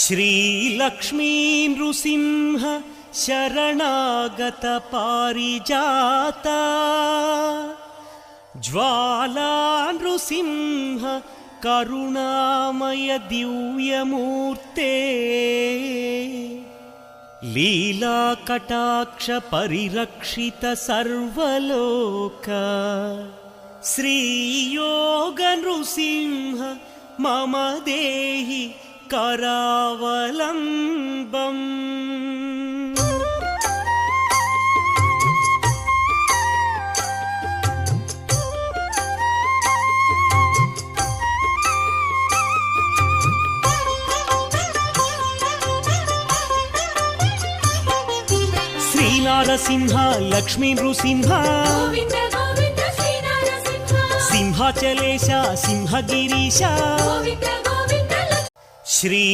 श्रीलक्ष्मी नृसिंह शरणागत पारिजाता ज्वाला नृसिंह करुणामय दिव्यमूर्ते लीला कटाक्ष परिरक्षित सर्वलोक श्रीयोग नृसिंह मम देहि करावलम्बम्। श्रीनारसिंह लक्ष्मी नृसिंह गोविंद गोविंद श्रीनारसिंह सिंहाचलेश सिंहगिरीश गोविंद गोविंद श्री